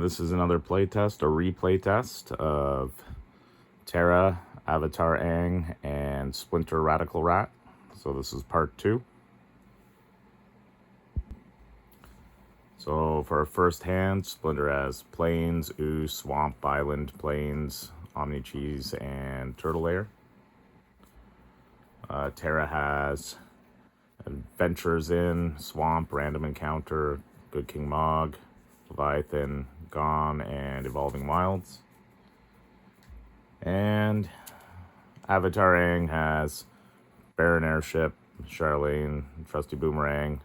This is another playtest, a replay test of Terra, Avatar Aang, and Splinter Radical Rat. So this is part 2. So for our first hand, Splinter has Plains, Ooze, Swamp, Island, Plains, Omni Cheese, and Turtle Lair. Terra has Adventures in, Swamp, Random Encounter, Good King Mog, Leviathan, Gone, and Evolving Wilds. And Avatar Aang has Baron Airship, Charlene, Trusty Boomerang,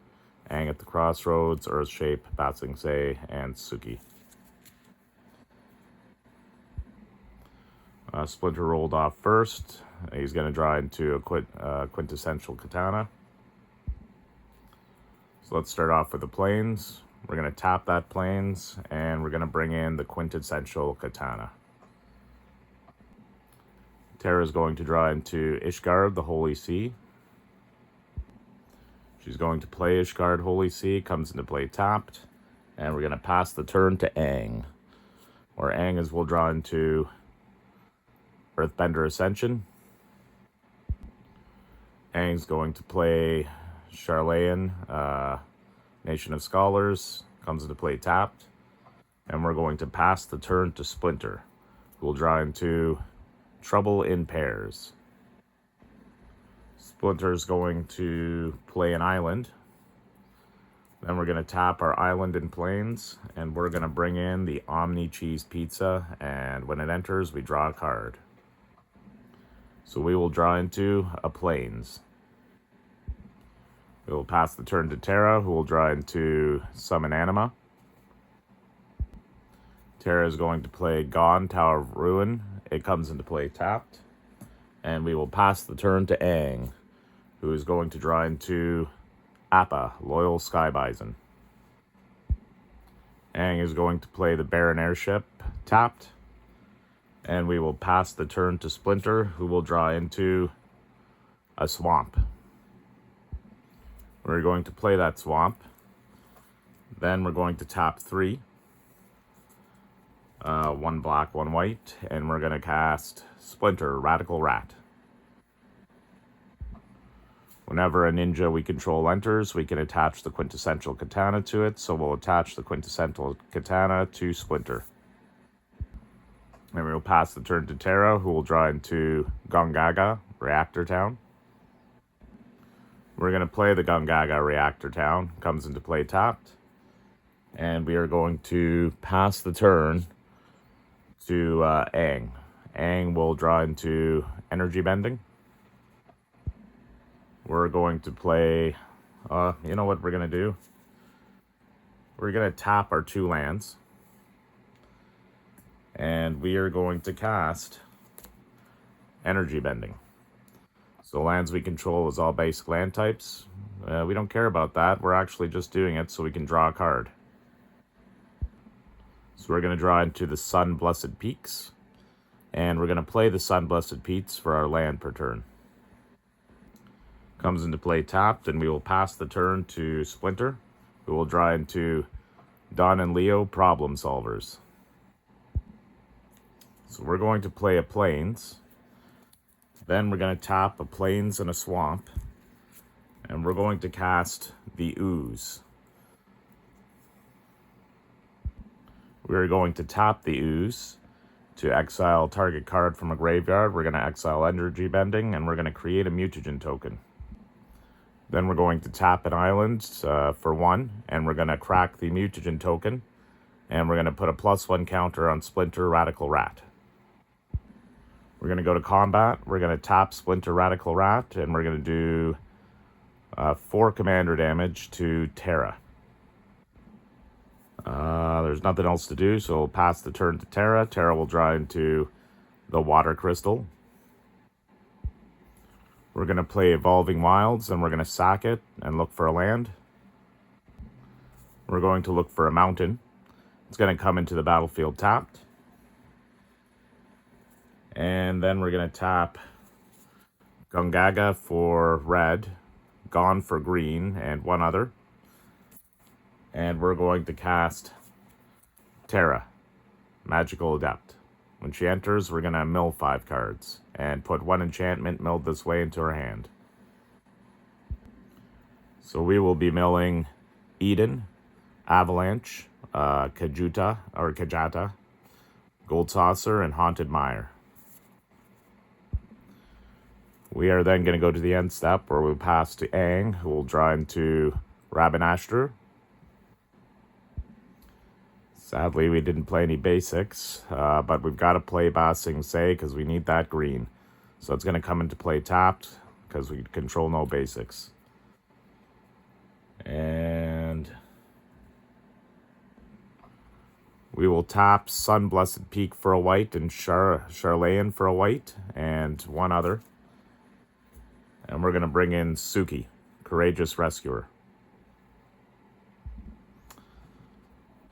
Aang at the Crossroads, Earthshape, Batsing Se, and Suki. Splinter rolled off first. He's going to draw into a quintessential katana. So let's start off with the Plains. We're going to tap that Plains, and we're going to bring in the quintessential katana. Terra is going to draw into Ishgard, the Holy Sea. She's going to play Ishgard, Holy Sea, comes into play tapped, and we're going to pass the turn to Aang. Where Aang will draw into Earthbender Ascension. Aang's going to play Charlene, Nation of Scholars, comes into play tapped, and we're going to pass the turn to Splinter, who will draw into Trouble in Pairs. Splinter's going to play an island. Then we're going to tap our island in Plains, and we're going to bring in the Omni Cheese Pizza, and when it enters, we draw a card. So we will draw into a Plains. We will pass the turn to Terra, who will draw into Summon Anima. Terra is going to play Gone, Tower of Ruin. It comes into play tapped. And we will pass the turn to Aang, who is going to draw into Appa, Loyal Sky Bison. Aang is going to play the Baron Airship tapped. And we will pass the turn to Splinter, who will draw into a Swamp. We're going to play that Swamp. Then we're going to tap 3. 1 black, 1 white. And we're going to cast Splinter, Radical Rat. Whenever a ninja we control enters, we can attach the quintessential katana to it. So we'll attach the quintessential katana to Splinter. And we'll pass the turn to Terra, who will draw into Gongaga, Reactor Town. We're going to play the Gongaga Reactor Town. Comes into play tapped. And we are going to pass the turn to Aang. Aang will draw into Energy Bending. We're going to play... you know what we're going to do? We're going to tap our 2 lands. And we are going to cast Energy Bending. So lands we control is all basic land types. We don't care about that. We're actually just doing it so we can draw a card. So we're going to draw into the Sun Blessed Peaks. And we're going to play the Sun Blessed Peaks for our land per turn. Comes into play tapped, and we will pass the turn to Splinter, who will draw into Don and Leo Problem Solvers. So we're going to play a Plains. Then we're going to tap a Plains and a Swamp. And we're going to cast the Ooze. We're going to tap the Ooze to exile target card from a graveyard. We're going to exile Energy Bending, and we're going to create a Mutagen token. Then we're going to tap an island for 1, and we're going to crack the Mutagen token. And we're going to put a +1 counter on Splinter Radical Rat. We're going to go to combat. We're going to tap Splinter Radical Rat, and we're going to do 4 commander damage to Terra. There's nothing else to do, so we'll pass the turn to Terra. Terra will draw into the Water Crystal. We're going to play Evolving Wilds, and we're going to sack it and look for a land. We're going to look for a mountain. It's going to come into the battlefield tapped. And then we're going to tap Gongaga for red, Gone for green, and 1 other. And we're going to cast Terra, Magical Adept. When she enters, we're going to mill 5 cards and put 1 enchantment milled this way into her hand. So we will be milling Eden, Avalanche, Kajata, Gold Saucer, and Haunted Mire. We are then going to go to the end step where we'll pass to Aang, who will draw into Rabanashter. Sadly, we didn't play any basics, but we've got to play Ba Sing Se because we need that green. So it's going to come into play tapped because we control no basics. And we will tap Sun Blessed Peak for a white and Charlayan for a white and 1 other. And we're going to bring in Suki, Courageous Rescuer.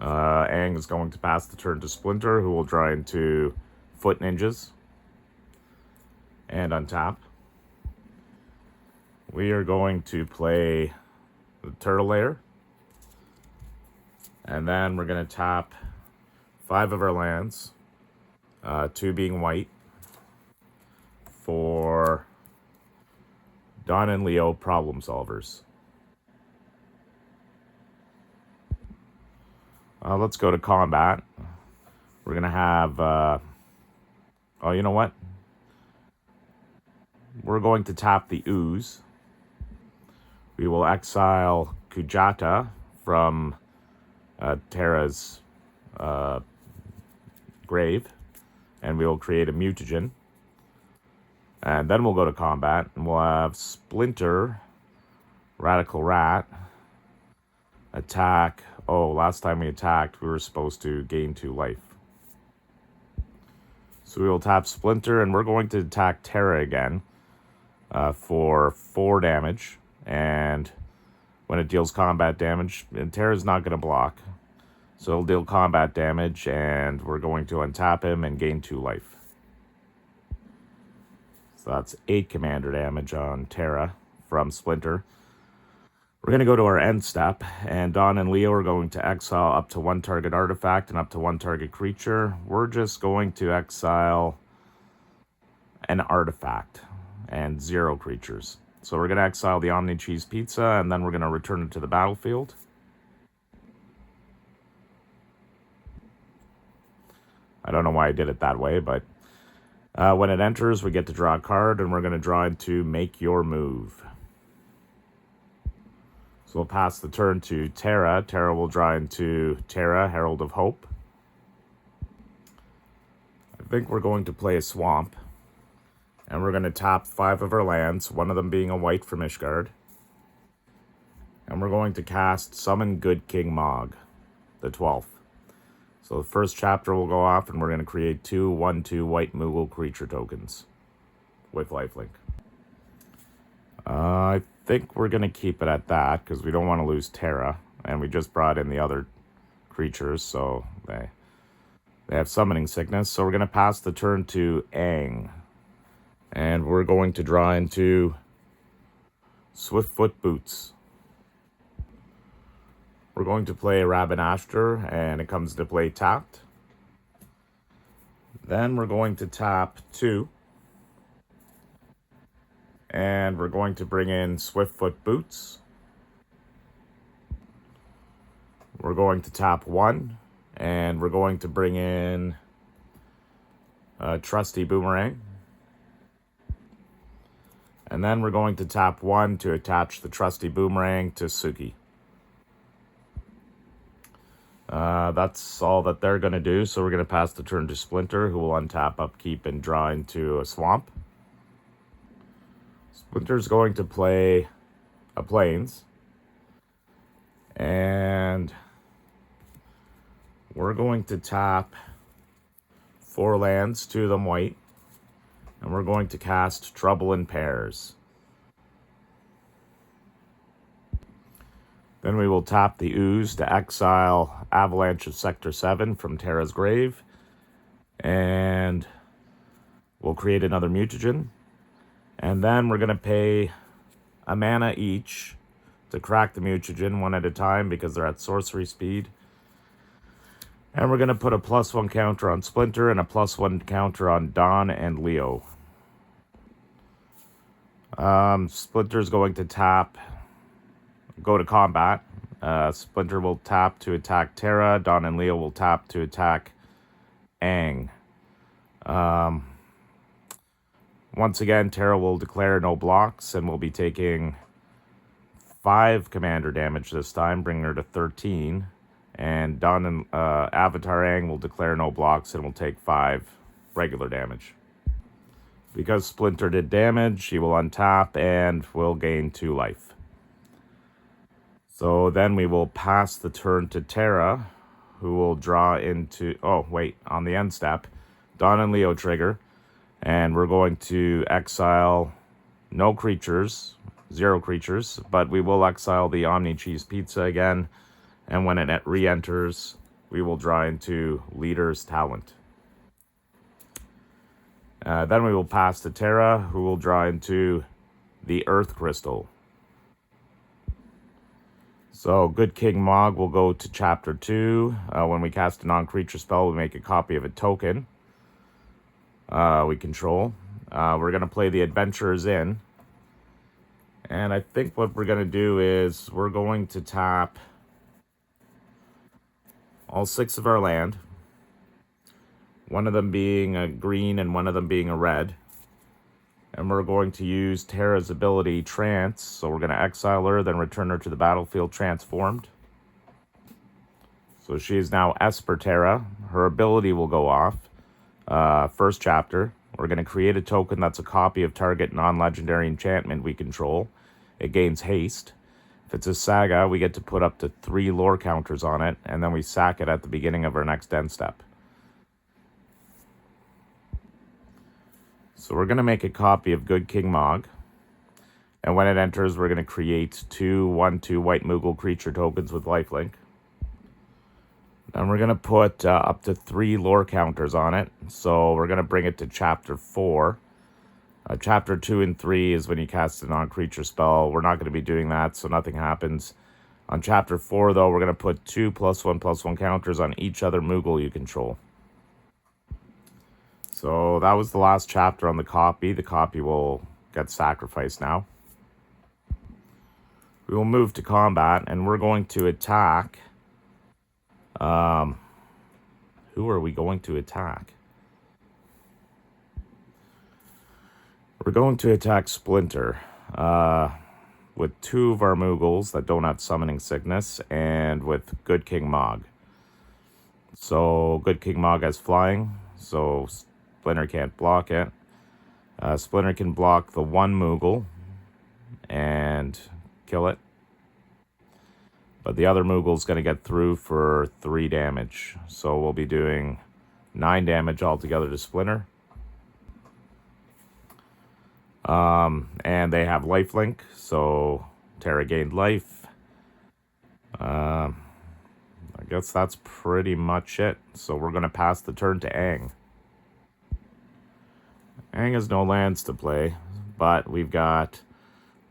Aang is going to pass the turn to Splinter, who will draw into Foot Ninjas and untap. We are going to play the Turtle Lair, and then we're going to tap 5 of our lands, 2 being white, for Don and Leo Problem Solvers. Let's go to combat. We're going to have... oh, you know what? We're going to tap the Ooze. We will exile Kujata from Terra's grave. And we will create a mutagen. And then we'll go to combat. And we'll have Splinter, Radical Rat, attack... Oh, last time we attacked, we were supposed to gain 2 life. So we will tap Splinter, and we're going to attack Terra again for 4 damage. And when it deals combat damage, and Terra's not going to block. So it'll deal combat damage, and we're going to untap him and gain 2 life. So that's 8 commander damage on Terra from Splinter. We're going to go to our end step, and Don and Leo are going to exile up to 1 target artifact and up to 1 target creature. We're just going to exile an artifact and 0 creatures. So we're going to exile the Omni Cheese Pizza, and then we're going to return it to the battlefield. I don't know why I did it that way, but when it enters, we get to draw a card, and we're going to draw into Make Your Move. So we'll pass the turn to Terra. Terra will draw into Terra, Herald of Hope. I think we're going to play a Swamp. And we're going to tap 5 of our lands, 1 of them being a white from Ishgard. And we're going to cast Summon Good King Mog, the 12th. So the first chapter will go off, and we're going to create 2 1/2 white Moogle creature tokens with lifelink. I think we're going to keep it at that because we don't want to lose Terra, and we just brought in the other creatures, so they have summoning sickness. So we're going to pass the turn to Aang, and we're going to draw into Swiftfoot Boots. We're going to play Rabanashter, and it comes to play tapped. Then we're going to tap 2. And we're going to bring in Swiftfoot Boots. We're going to tap 1. And we're going to bring in Trusty Boomerang. And then we're going to tap 1 to attach the Trusty Boomerang to Suki. That's all that they're going to do. So we're going to pass the turn to Splinter, who will untap, upkeep, and draw into a Swamp. Splinter's going to play a Plains. And we're going to tap 4 lands, 2 of them white. And we're going to cast Trouble in Pairs. Then we will tap the Ooze to exile Avalanche of Sector 7 from Terra's grave. And we'll create another mutagen. And then we're going to pay a mana each to crack the mutagen 1 at a time because they're at sorcery speed. And we're going to put a +1 counter on Splinter and a +1 counter on Dawn and Leo. Splinter's going to go to combat. Splinter will tap to attack Terra. Dawn and Leo will tap to attack Aang. Once again, Terra will declare no blocks and will be taking 5 commander damage this time, bringing her to 13. And Dawn and Avatar Aang will declare no blocks and will take 5 regular damage. Because Splinter did damage, she will untap and will gain 2 life. So then we will pass the turn to Terra, who will draw into... Oh, wait, on the end step, Dawn and Leo trigger. And we're going to exile no creatures, 0 creatures, but we will exile the Omni Cheese Pizza again. And when it re-enters, we will draw into Leader's Talent. Then we will pass to Terra, who will draw into the Earth Crystal. So Good King Mog will go to Chapter 2. When we cast a non-creature spell, we make a copy of a token we control. We're going to play the Adventurers in. And I think what we're going to do is we're going to tap all 6 of our land. One of them being a green and one of them being a red. And we're going to use Terra's ability, Trance. So we're going to exile her, then return her to the battlefield transformed. So she is now Esper Terra. Her ability will go off. First chapter. We're going to create a token that's a copy of target non-legendary enchantment we control. It gains haste. If it's a saga, we get to put up to 3 lore counters on it, and then we sack it at the beginning of our next end step. So we're going to make a copy of Good King Mog. And when it enters, we're going to create 2 1/2 white Moogle creature tokens with lifelink. And we're going to put up to 3 lore counters on it. So we're going to bring it to Chapter 4. Chapter 2 and 3 is when you cast a non-creature spell. We're not going to be doing that, so nothing happens. On Chapter 4, though, we're going to put 2 +1/+1 counters on each other Moogle you control. So that was the last chapter on the copy. The copy will get sacrificed now. We will move to combat, and we're going to attack... who are we going to attack? We're going to attack Splinter with 2 of our Moogles that don't have Summoning Sickness and with Good King Mog. So Good King Mog has flying, so Splinter can't block it. Splinter can block the 1 Moogle and kill it. But the other Moogle's going to get through for 3 damage. So we'll be doing 9 damage altogether to Splinter. And they have lifelink, so Terra gained life. I guess that's pretty much it. So we're going to pass the turn to Aang. Aang has no lands to play, but we've got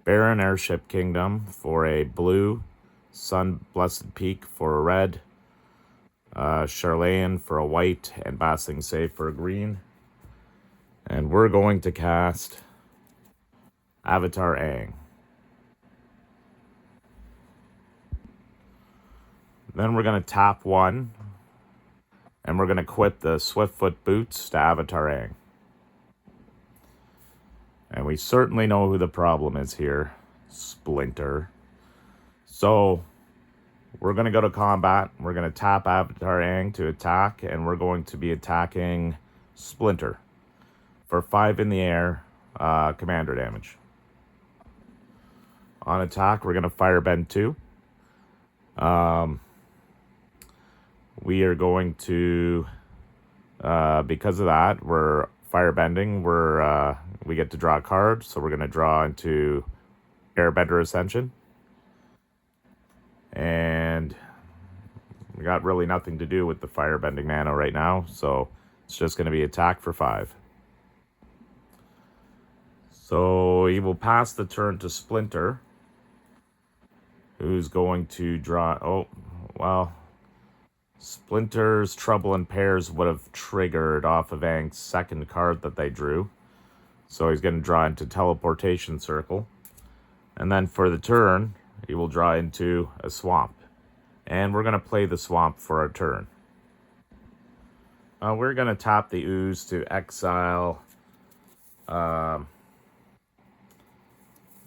Barren Airship Kingdom for a blue, Sun Blessed Peak for a red, Charlayan for a white, and Ba Sing Se for a green. And we're going to cast Avatar Aang. Then we're going to tap 1, and we're going to equip the Swiftfoot Boots to Avatar Aang. And we certainly know who the problem is here, Splinter. So we're going to go to combat. We're going to tap Avatar Aang to attack, and we're going to be attacking Splinter for 5 in the air commander damage. On attack, we're going to Firebend 2. We are going to, because of that, we're Firebending. We get to draw a card, so we're going to draw into Airbender Ascension. And we got really nothing to do with the Firebending Nano right now, so it's just going to be attack for 5. So he will pass the turn to Splinter, who's going to draw... Oh, well, Splinter's Trouble in Pairs would have triggered off of Aang's second card that they drew. So he's going to draw into Teleportation Circle. And then for the turn, he will draw into a swamp. And we're going to play the swamp for our turn. We're going to tap the ooze to exile.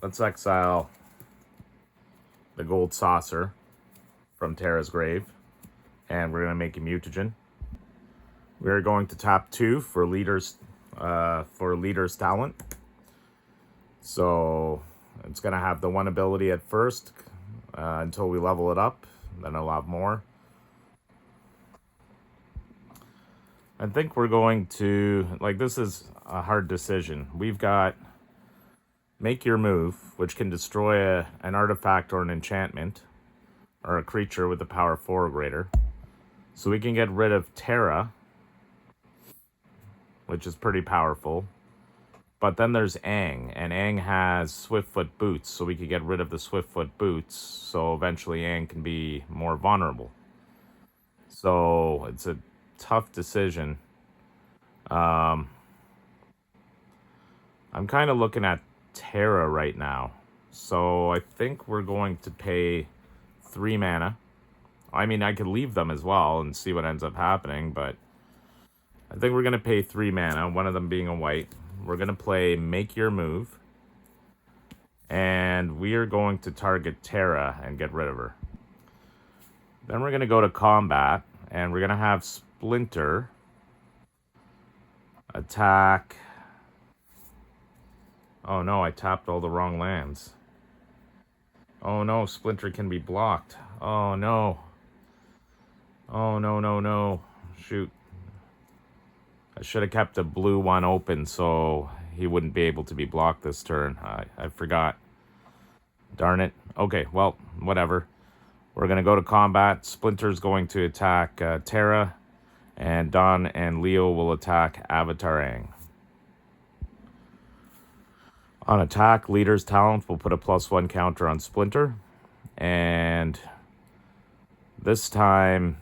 Let's exile the gold saucer from Terra's grave. And we're going to make a mutagen. We're going to tap 2 for leader's talent. So it's going to have the 1 ability at first until we level it up. Then it'll have more. I think we're going to, this is a hard decision. We've got Make Your Move, which can destroy an artifact or an enchantment, or a creature with a power 4 or greater. So we can get rid of Terra, which is pretty powerful. But then there's Aang, and Aang has Swiftfoot Boots, so we could get rid of the Swiftfoot Boots, so eventually Aang can be more vulnerable. So it's a tough decision. I'm kind of looking at Terra right now. So I think we're going to pay 3 mana. I mean, I could leave them as well and see what ends up happening, but I think we're going to pay 3 mana, one of them being a white. We're going to play Make Your Move. And we are going to target Terra and get rid of her. Then we're going to go to combat, and we're going to have Splinter attack. Oh no, I tapped all the wrong lands. Oh no, Splinter can be blocked. Oh no. Oh no. Shoot. I should have kept the blue one open so he wouldn't be able to be blocked this turn. I forgot. Darn it. Okay, well, whatever. We're going to go to combat. Splinter's going to attack Terra, and Don and Leo will attack Avatar Aang. On attack, Leader's Talent will put a +1 counter on Splinter. And this time,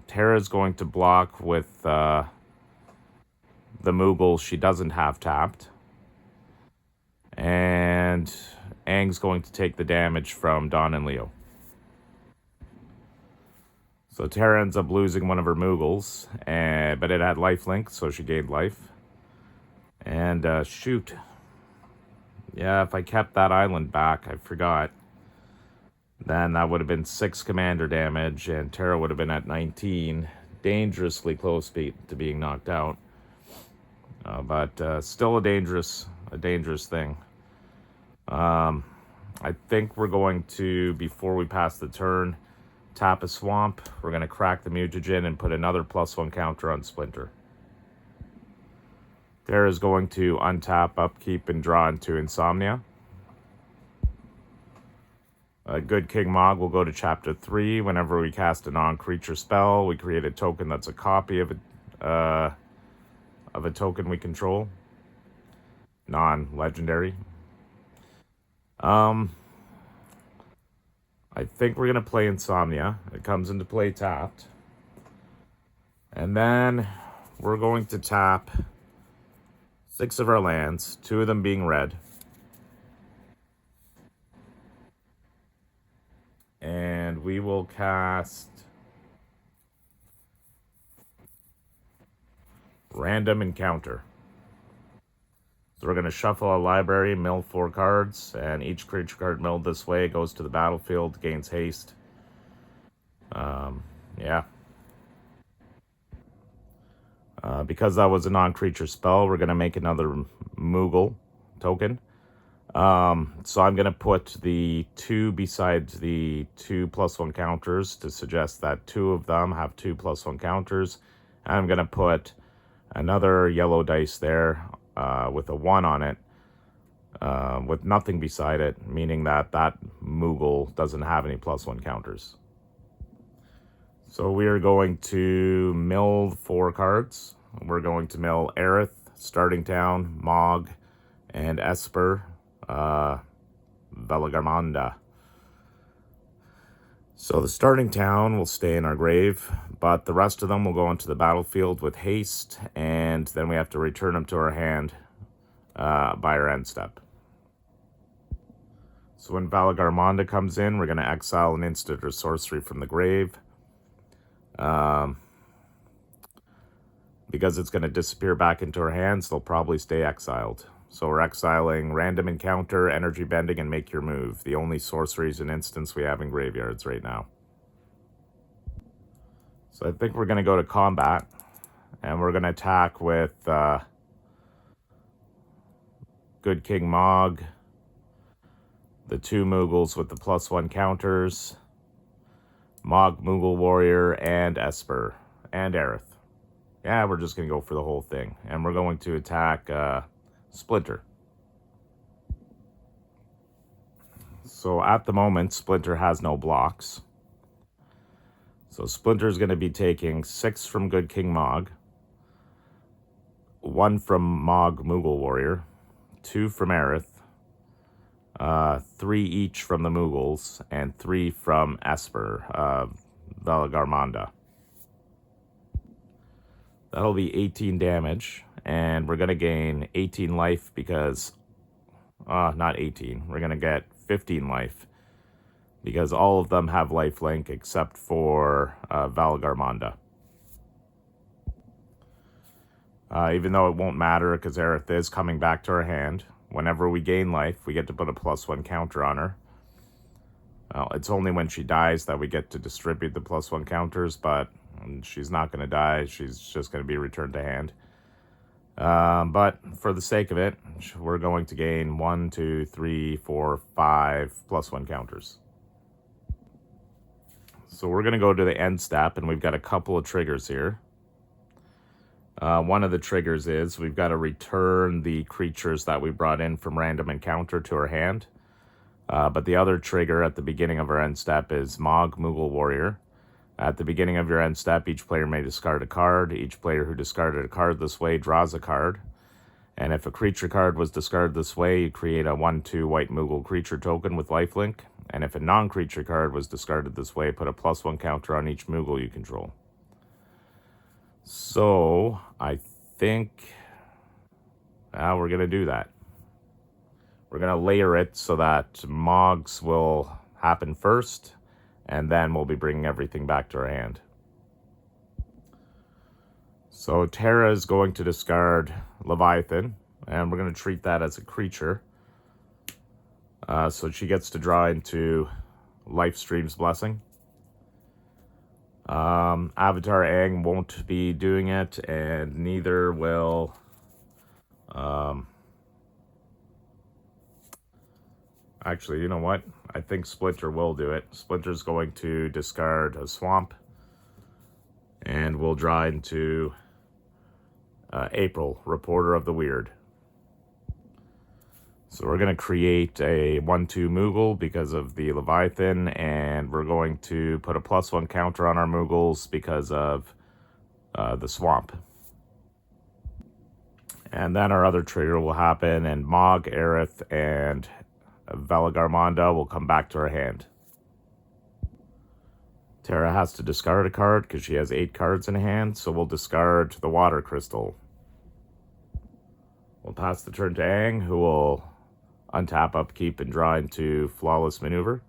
Terra's going to block with the Moogle she doesn't have tapped. And Aang's going to take the damage from Don and Leo. So Terra ends up losing one of her Moogles, but it had lifelink, so she gained life. And shoot. Yeah, if I kept that island back, I forgot. Then that would have been 6 commander damage, and Terra would have been at 19. Dangerously close to being knocked out. But still a dangerous thing. I think we're going to, before we pass the turn, tap a swamp. We're going to crack the mutagen and put another +1 counter on Splinter. Terra's going to untap, upkeep, and draw into Insomnia. A good King Mog will go to Chapter 3. Whenever we cast a non-creature spell, we create a token that's a copy of a token we control. Non-legendary. I think we're going to play Insomnia. It comes into play tapped. And then we're going to tap 6 of our lands, 2 of them being red. And we will cast Random Encounter. So we're going to shuffle our library, mill 4 cards, and each creature card milled this way goes to the battlefield, gains haste. Yeah. Because that was a non-creature spell, we're going to make another Moogle token. So I'm going to put the 2 beside the 2 +1 counters to suggest that 2 of them have 2 +1 counters. And I'm going to put another yellow dice there with a 1 on it, with nothing beside it, meaning that Moogle doesn't have any +1 counters. So we are going to mill 4 cards. We're going to mill Aerith, Starting Town, Mog, and Esper, Velagarmanda. So the starting town will stay in our grave, but the rest of them will go into the battlefield with haste, and then we have to return them to our hand by our end step. So when Valagarmonda comes in, we're going to exile an instant or sorcery from the grave. Because it's going to disappear back into our hands, they'll probably stay exiled. So we're exiling Random Encounter, Energy Bending, and Make Your Move. The only sorceries and instants we have in graveyards right now. So I think we're going to go to combat, and we're going to attack with Good King Mog, the 2 Moogles with the +1 counters, Mog Moogle Warrior, and Esper, and Aerith. Yeah, we're just going to go for the whole thing. And we're going to attack Splinter. So at the moment, Splinter has no blocks. So Splinter's going to be taking 6 from Good King Mog, 1 from Mog Moogle Warrior, 2 from Aerith, 3 each from the Moogles, and 3 from Esper, Valagarmonda. That'll be 18 damage, and we're going to gain 18 life because... not 18. We're going to get 15 life because all of them have lifelink except for Valagarmonda. Even though it won't matter because Aerith is coming back to our hand. Whenever we gain life, we get to put a +1 counter on her. It's only when she dies that we get to distribute the +1 counters, but she's not going to die. She's just going to be returned to hand. But for the sake of it, we're going to gain 1, 2, 3, 4, 5 +1 counters. So we're going to go to the end step, and we've got a couple of triggers here. One of the triggers is we've got to return the creatures that we brought in from Random Encounter to our hand. But the other trigger at the beginning of our end step is Mog Moogle Warrior. At the beginning of your end step, each player may discard a card. Each player who discarded a card this way draws a card. And if a creature card was discarded this way, you create a 1/2 white Moogle creature token with lifelink. And if a non-creature card was discarded this way, put a +1 counter on each Moogle you control. So I think we're going to do that. We're going to layer it so that Mogs will happen first, and then we'll be bringing everything back to our hand. So Terra is going to discard Leviathan, and we're going to treat that as a creature. So she gets to draw into Lifestream's Blessing. Avatar Aang won't be doing it, and neither will... Actually, you know what? I think Splinter will do it. Splinter's going to discard a swamp, and we'll draw into April, Reporter of the Weird. So we're going to create a 1/2 Moogle because of the Leviathan, and we're going to put a +1 counter on our Moogles because of the swamp. And then our other trigger will happen, and Mog, Aerith, and Valagarmonda will come back to our hand. Terra has to discard a card because she has 8 cards in hand, so we'll discard the Water Crystal. We'll pass the turn to Aang, who will untap, upkeep, and draw into Flawless Maneuver.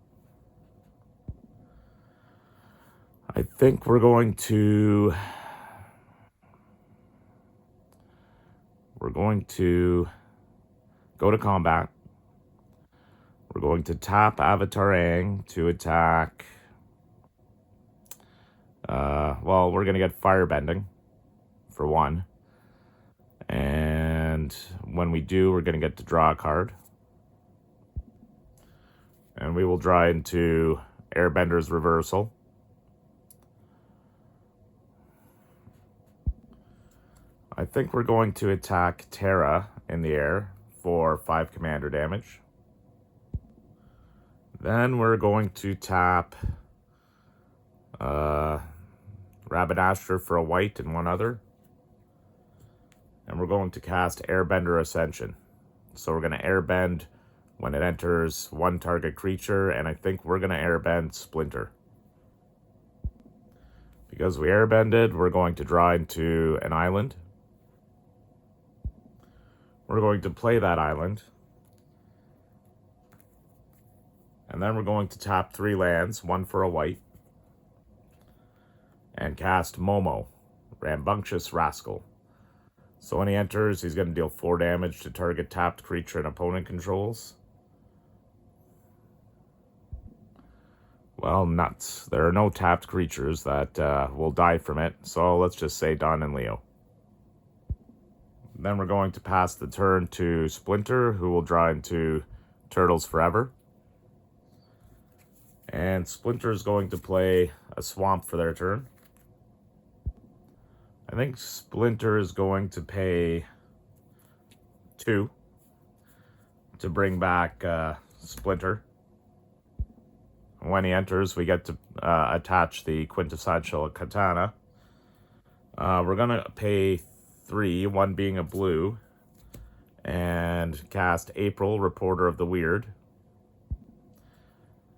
I think we're going to... go to combat. We're going to tap Avatar Aang to attack... well, we're going to get Firebending for 1. And when we do, we're going to get to draw a card. And we will draw into Airbender's Reversal. I think we're going to attack Terra in the air for 5 commander damage. Then we're going to tap Rabadasher for a white and 1 other. And we're going to cast Airbender Ascension. So we're going to airbend when it enters 1 target creature, and I think we're going to airbend Splinter. Because we airbended, we're going to draw into an island. We're going to play that island. And then we're going to tap 3 lands, 1 for a white. And cast Momo, Rambunctious Rascal. So when he enters, he's going to deal 4 damage to target tapped creature an opponent controls. Well, nuts. There are no tapped creatures that will die from it, so let's just say Don and Leo. Then we're going to pass the turn to Splinter, who will draw into Turtles Forever. And Splinter is going to play a swamp for their turn. I think Splinter is going to pay 2 to bring back Splinter. When he enters, we get to attach the quintessential katana. We're going to pay 3, 1 being a blue, and cast April, Reporter of the Weird.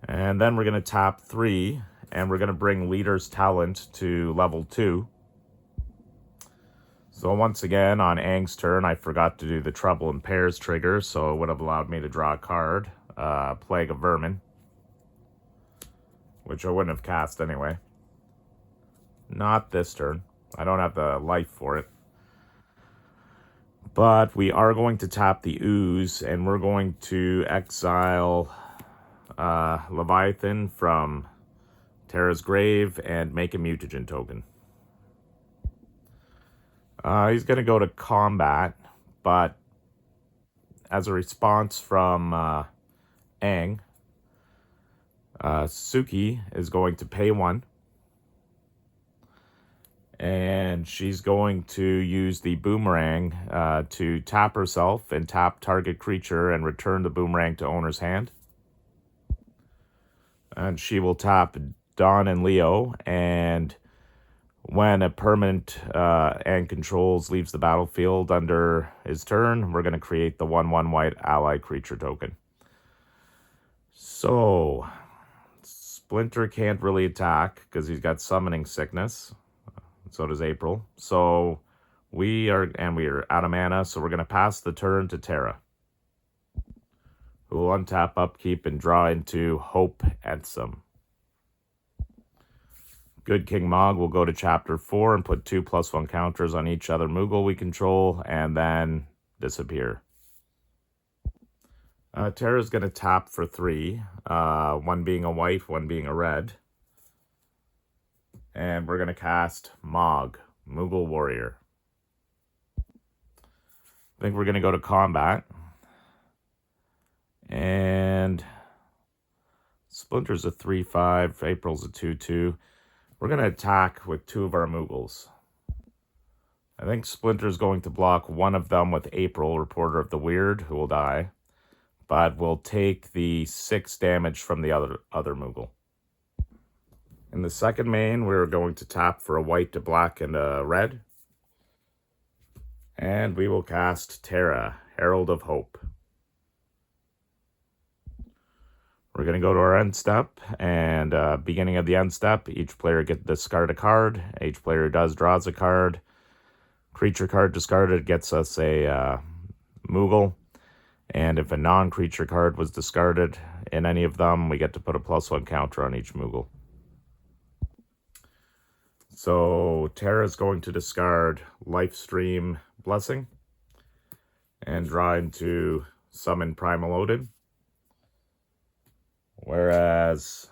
And then we're going to tap 3, and we're going to bring Leader's Talent to level 2. So once again, on Aang's turn, I forgot to do the Trouble in Pairs trigger, so it would have allowed me to draw a card, Plague of Vermin, which I wouldn't have cast anyway. Not this turn. I don't have the life for it. But we are going to tap the Ooze, and we're going to exile Leviathan from Terra's grave and make a mutagen token. He's going to go to combat, but as a response from Aang, Suki is going to pay 1. And she's going to use the boomerang to tap herself and tap target creature and return the boomerang to owner's hand. And she will tap Don and Leo, and when a permanent Aang controls leaves the battlefield under his turn, we're going to create the 1/1 white ally creature token. So Splinter can't really attack because he's got summoning sickness. So does April. So we are out of mana, so we're going to pass the turn to Terra, who will untap, upkeep, and draw into Hope Ensum. Good King Mog will go to Chapter 4 and put 2/+1 counters on each other Moogle we control, and then disappear. Terra's going to tap for 3, 1 being a white, 1 being a red. And we're going to cast Mog, Moogle Warrior. I think we're going to go to combat. And Splinter's a 3/5, April's a 2/2. We're going to attack with 2 of our Moogles. I think Splinter's going to block 1 of them with April, Reporter of the Weird, who will die. But we'll take the 6 damage from the other Moogle. In the second main, we're going to tap for a white, a black, and a red. And we will cast Terra, Herald of Hope. We're going to go to our end step, and beginning of the end step, each player gets to discard a card. Each player draws a card. Creature card discarded gets us a Moogle. And if a non-creature card was discarded in any of them, we get to put a +1 counter on each Moogle. So Terra is going to discard Lifestream Blessing and draw into Summon Primal Odin. Whereas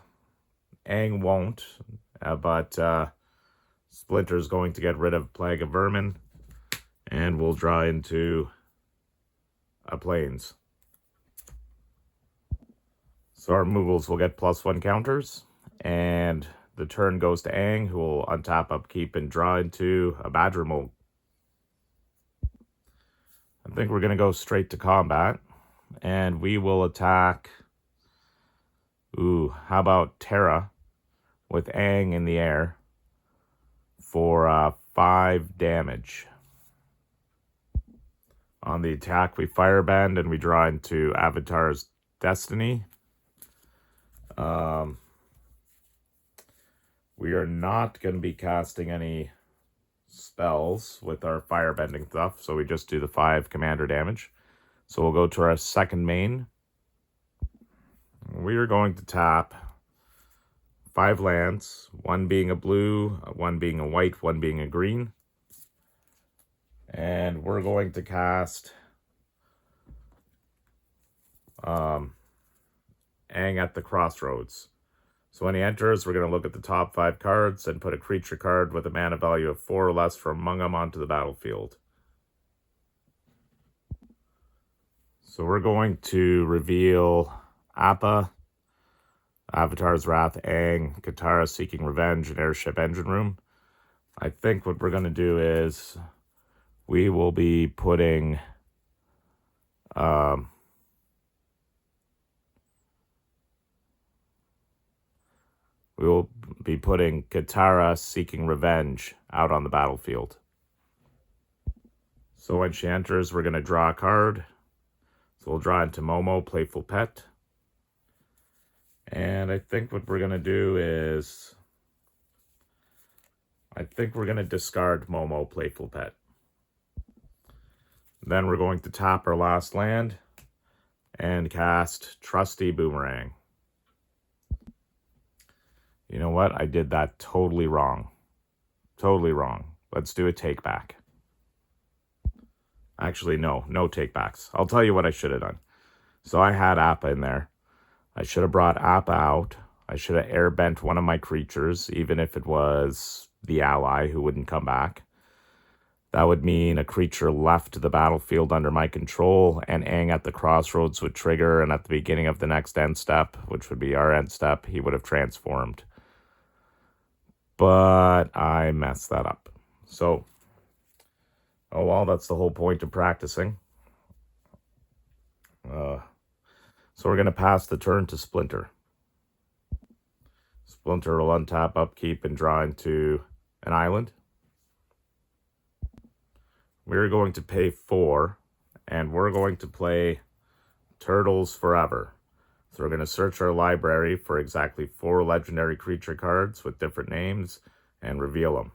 Aang won't, but Splinter is going to get rid of Plague of Vermin, and we'll draw into a Plains. So our Moogles will get +1 counters, and the turn goes to Aang, who will untap, upkeep, and draw into a Badger Mold. I think we're going to go straight to combat, and we will attack. How about Terra with Aang in the air for 5 damage. On the attack, we Firebend and we draw into Avatar's Destiny. We are not going to be casting any spells with our firebending stuff, so we just do the 5 commander damage. So we'll go to our second main. We are going to tap 5 lands, 1 being a blue, 1 being a white, 1 being a green. And we're going to cast Aang at the Crossroads. So when he enters, we're going to look at the top 5 cards and put a creature card with a mana value of 4 or less from among them onto the battlefield. So we're going to reveal Appa, Avatar's Wrath, Aang, Katara Seeking Revenge, and Airship Engine Room. I think what we're going to do is we will be putting Katara Seeking Revenge out on the battlefield. So when she enters, we're going to draw a card. So we'll draw into Momo, Playful Pet. And I think what we're going to do is, I think we're going to discard Momo, Playful Pet. Then we're going to tap our last land and cast Trusty Boomerang. You know what? I did that totally wrong. Totally wrong. Let's do a take back. Actually, no take backs. I'll tell you what I should have done. So I had Appa in there. I should have brought Appa out. I should have airbent one of my creatures, even if it was the ally who wouldn't come back. That would mean a creature left the battlefield under my control, and Aang at the Crossroads would trigger, and at the beginning of the next end step, which would be our end step, he would have transformed. But I messed that up. So, oh well, that's the whole point of practicing. So we're going to pass the turn to Splinter. Splinter will untap, upkeep, and draw into an island. We're going to pay 4, and we're going to play Turtles Forever. So we're going to search our library for exactly 4 legendary creature cards with different names and reveal them.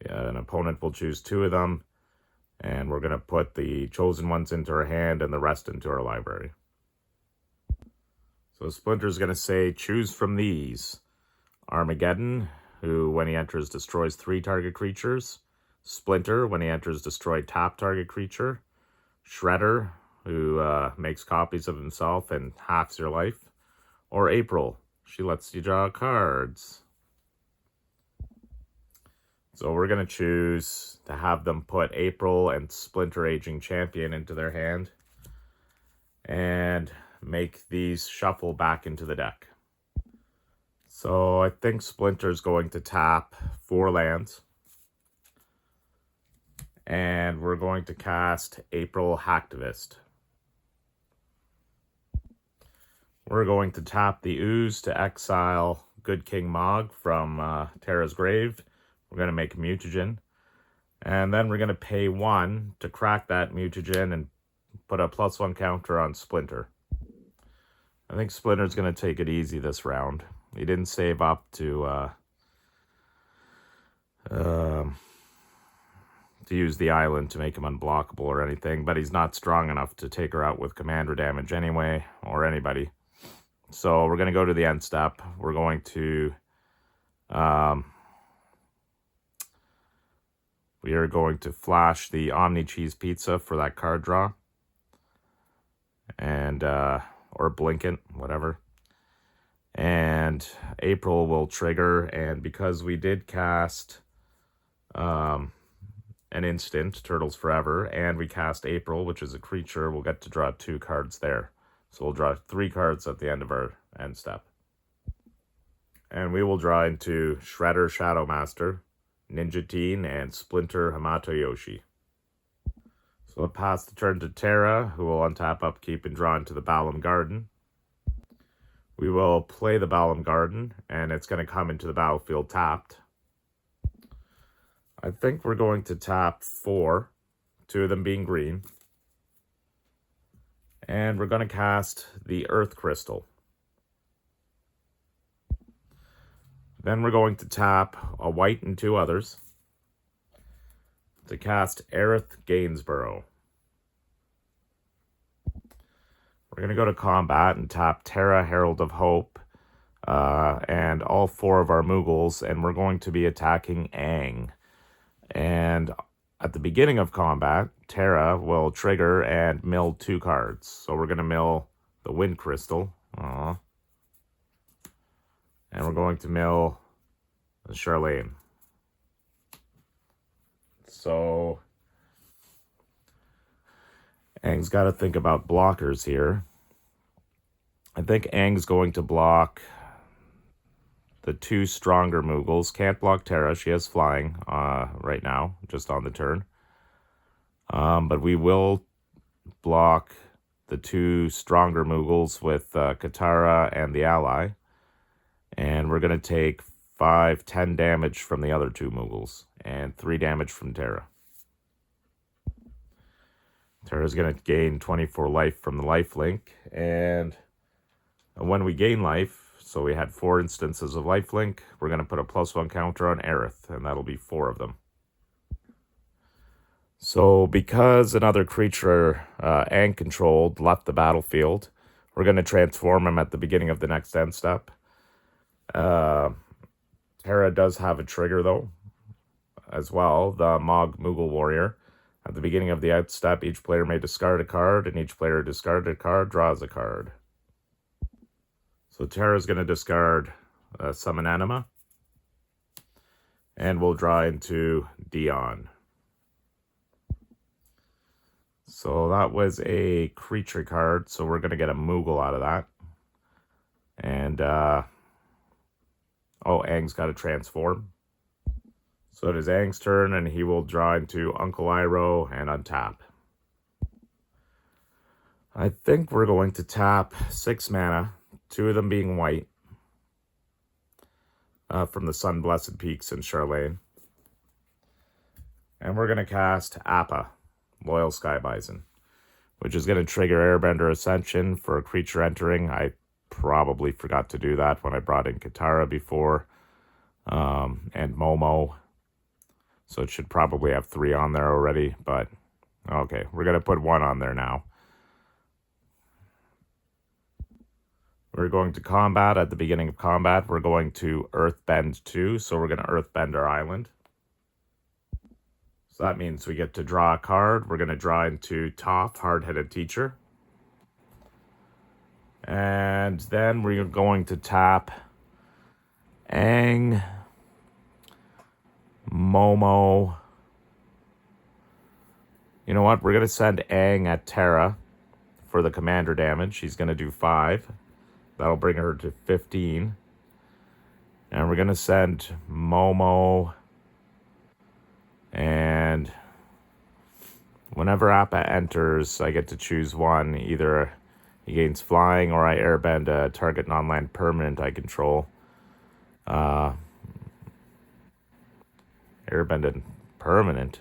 Yeah, an opponent will choose 2 of them, and we're going to put the chosen ones into our hand and the rest into our library. So Splinter's going to say, choose from these. Armageddon, who when he enters destroys 3 target creatures. Splinter, when he enters destroy tap target creature. Shredder, who makes copies of himself and halves your life. Or April, she lets you draw cards. So we're going to choose to have them put April and Splinter Aging Champion into their hand. And make these shuffle back into the deck. So I think Splinter's going to tap 4 lands. And we're going to cast April Hacktivist. We're going to tap the Ooze to exile Good King Mog from Terra's grave. We're going to make a mutagen. And then we're going to pay 1 to crack that mutagen and put a +1 counter on Splinter. I think Splinter's going to take it easy this round. He didn't save up to use the island to make him unblockable or anything, but he's not strong enough to take her out with commander damage anyway, or anybody. So we're going to go to the end step. We're going to we are going to flash the Omni Cheese Pizza for that card draw. And or Blinkant, whatever. And April will trigger, and because we did cast an instant, Turtles Forever, and we cast April, which is a creature, we'll get to draw 2 cards there. So we'll draw 3 cards at the end of our end step. And we will draw into Shredder Shadowmaster, Ninja Teen, and Splinter Hamato Yoshi. So we'll pass the turn to Terra, who will untap, upkeep, and draw into the Balam Garden. We will play the Balam Garden, and it's going to come into the battlefield tapped. I think we're going to tap 4, 2 of them being green. And we're going to cast the Earth Crystal. Then we're going to tap a white and 2 others to cast Aerith Gainsborough. We're going to go to combat and tap Terra, Herald of Hope, and all 4 of our Moogles, and we're going to be attacking Aang. And at the beginning of combat, Terra will trigger and mill 2 cards. So we're going to mill the Wind Crystal. Aww. And we're going to mill the Charlene. So Aang's got to think about blockers here. I think Aang's going to block the 2 stronger Moogles. Can't block Terra. She has flying right now, just on the turn. But we will block the 2 stronger Moogles with Katara and the ally. And we're going to take 10 damage from the other 2 Moogles. And 3 damage from Terra. Terra's going to gain 24 life from the life link. And when we gain life, so we had 4 instances of lifelink, we're going to put a +1 counter on Aerith, and that'll be 4 of them. So because another creature Aang controlled left the battlefield, we're going to transform him at the beginning of the next end step. Terra does have a trigger, though, as well, the Mog Moogle Warrior. At the beginning of the end step, each player may discard a card, and each player discarded a card draws a card. So Terra's going to discard Summon Anima. And we'll draw into Dion. So that was a creature card, so we're going to get a Moogle out of that. And, Aang's got to transform. So it is Aang's turn, and he will draw into Uncle Iroh and untap. I think we're going to tap 6 mana, 2 of them being white, from the Sun Blessed Peaks and Charlene. And we're going to cast Appa, Loyal Sky Bison, which is going to trigger Airbender Ascension for a creature entering. I probably forgot to do that when I brought in Katara before, and Momo. So it should probably have 3 on there already, but okay, we're going to put 1 on there now. We're going to combat. At the beginning of combat, we're going to Earthbend 2, so we're going to Earthbend our island. So that means we get to draw a card. We're going to draw into Toph, Hard-Headed Teacher. And then we're going to tap Aang, Momo. You know what? We're going to send Aang at Terra for the commander damage. She's going to do 5. That'll bring her to 15. And we're going to send Momo. And whenever Appa enters, I get to choose one. Either he gains flying or I airbend a target non-land permanent I control. Airbended permanent.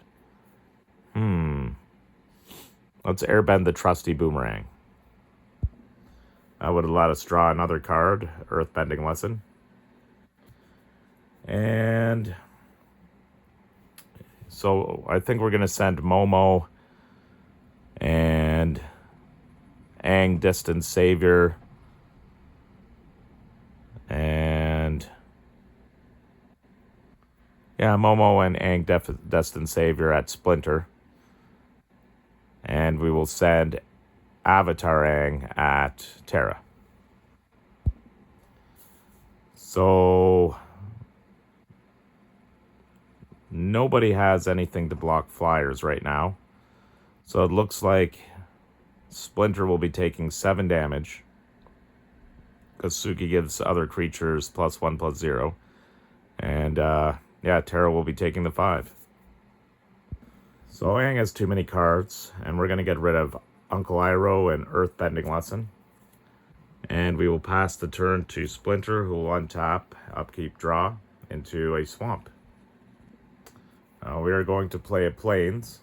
Let's airbend the trusty Boomerang. That would allow us to draw another card, Earthbending Lesson. And so I think we're going to send Momo and Aang, Distant Savior, and Momo and Aang, Destined Savior at Splinter. And we will send Avatar Aang at Terra. So nobody has anything to block flyers right now. So it looks like Splinter will be taking 7 damage, because Suki gives other creatures +1/+0. And Terra will be taking the 5. So Aang has too many cards, and we're going to get rid of Uncle Iroh and Earthbending Lesson. And we will pass the turn to Splinter, who will untap, upkeep, draw into a swamp. We are going to play a Plains.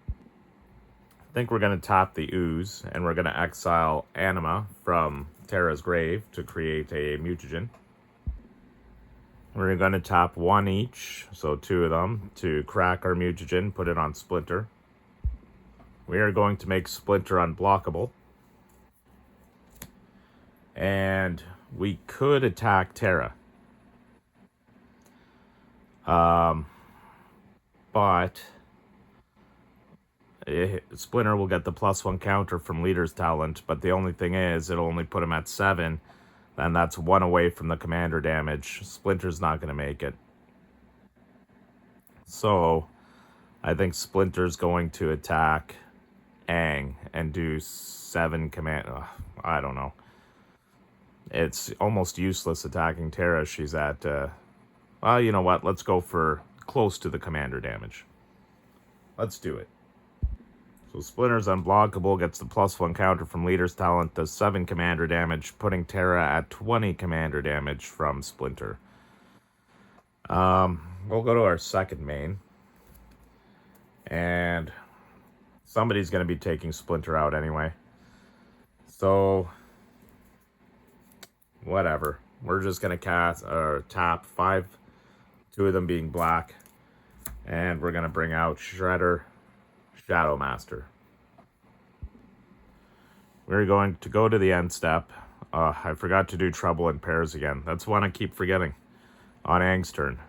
I think we're going to tap the Ooze, and we're going to exile Anima from Terra's grave to create a mutagen. We're going to tap one each, so 2 of them, to crack our mutagen, put it on Splinter. We are going to make Splinter unblockable. And we could attack Terra. But Splinter will get the +1 counter from Leader's Talent, but the only thing is, it'll only put him at 7, and that's 1 away from the commander damage. Splinter's not going to make it. So, I think Splinter's going to attack Aang and do 7 command... I don't know. It's almost useless attacking Terra. She's at... well, you know what? Let's go for close to the commander damage. Let's do it. So Splinter's unblockable, gets the +1 counter from Leader's Talent, does 7 commander damage, putting Terra at 20 commander damage from Splinter. We'll go to our second main. And somebody's going to be taking Splinter out anyway. So, whatever. We're just going to cast or tap 5, 2 of them being black. And we're going to bring out Shredder, Shadow Master. We're going to go to the end step. I forgot to do Trouble in Pairs again. That's one I keep forgetting on Aang's turn.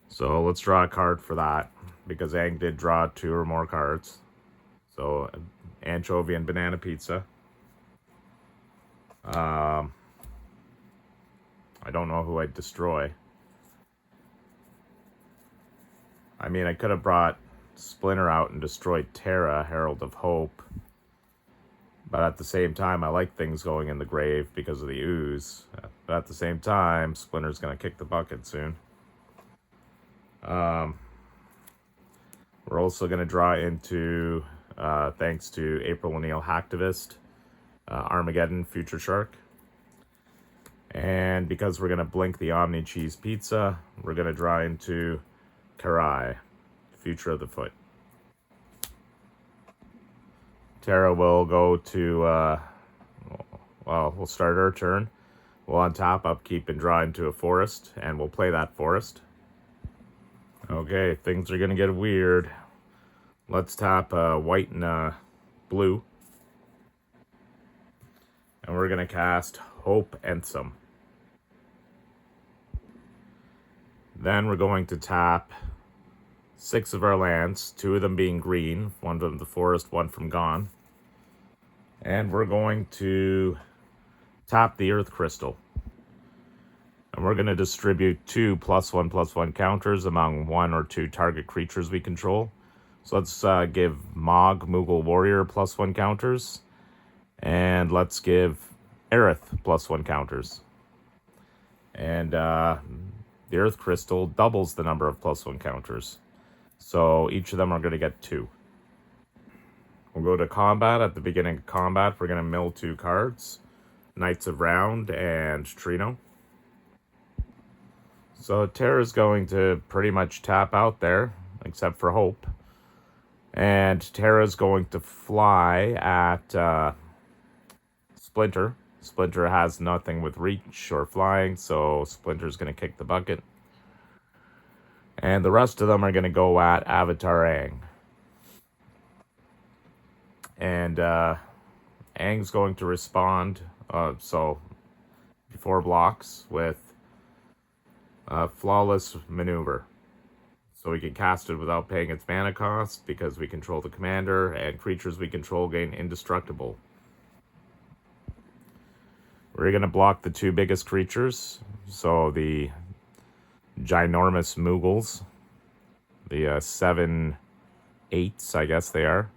So let's draw a card for that, because Aang did draw 2 or more cards. So Anchovy and Banana Pizza. I don't know who I'd destroy. I mean, I could have brought Splinter out and destroyed Terra, Herald of Hope. But at the same time, I like things going in the grave because of the ooze. But at the same time, Splinter's going to kick the bucket soon. We're also going to draw into, thanks to April O'Neil Hacktivist, Armageddon Future Shark. And because we're going to blink the Omni Cheese Pizza, we're going to draw into Karai, Future of the Foot. Terra will go to, well, we'll start our turn. We'll untap, upkeep, and draw into a forest, and we'll play that forest. Okay, things are going to get weird. Let's tap white and blue. And we're going to cast Hope Ensom. Then we're going to tap 6 of our lands, 2 of them being green, 1 from the forest, 1 from Gone. And we're going to tap the Earth Crystal. And we're going to distribute 2 +1/+1 counters among 1 or 2 target creatures we control. So let's give Mog, Moogle Warrior +1 counters. And let's give Aerith +1 counters. And the Earth Crystal doubles the number of +1 counters. So each of them are going to get 2. We'll go to combat. At the beginning of combat, we're going to mill 2 cards. Knights of Round and Trino. So Terra's going to pretty much tap out there, except for Hope. And Terra's going to fly at Splinter. Splinter has nothing with reach or flying, so Splinter's going to kick the bucket. And the rest of them are going to go at Avatar Aang. And Aang's going to respond, so before blocks, with Flawless Maneuver. So we can cast it without paying its mana cost, because we control the commander, and creatures we control gain indestructible. We're going to block the 2 biggest creatures, so the ginormous Moogles, the 7/8s, I guess they are.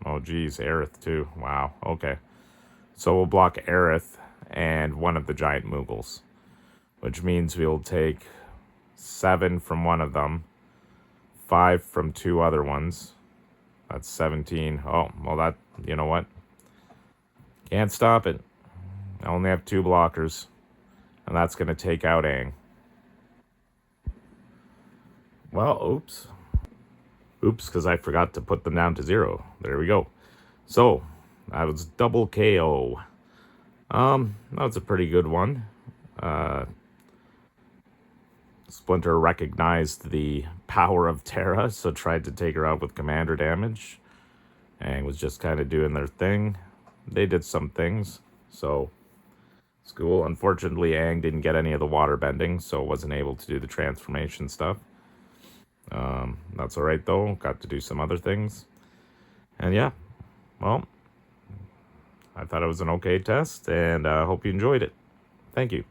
Oh geez, Aerith too. Wow, okay. So we'll block Aerith and 1 of the giant Moogles, which means we'll take 7 from 1 of them, 5 from 2 other ones. That's 17. Oh, well, that, you know what? Can't stop it. I only have 2 blockers, and that's going to take out Aang. Well, oops. Oops, because I forgot to put them down to 0. There we go. So, that was double KO. That was a pretty good one. Splinter recognized the power of Terra, so tried to take her out with commander damage. Aang was just kind of doing their thing. They did some things, so it's cool. Unfortunately, Aang didn't get any of the water bending, so wasn't able to do the transformation stuff. That's alright though, got to do some other things. And yeah, well, I thought it was an okay test, and I hope you enjoyed it. Thank you.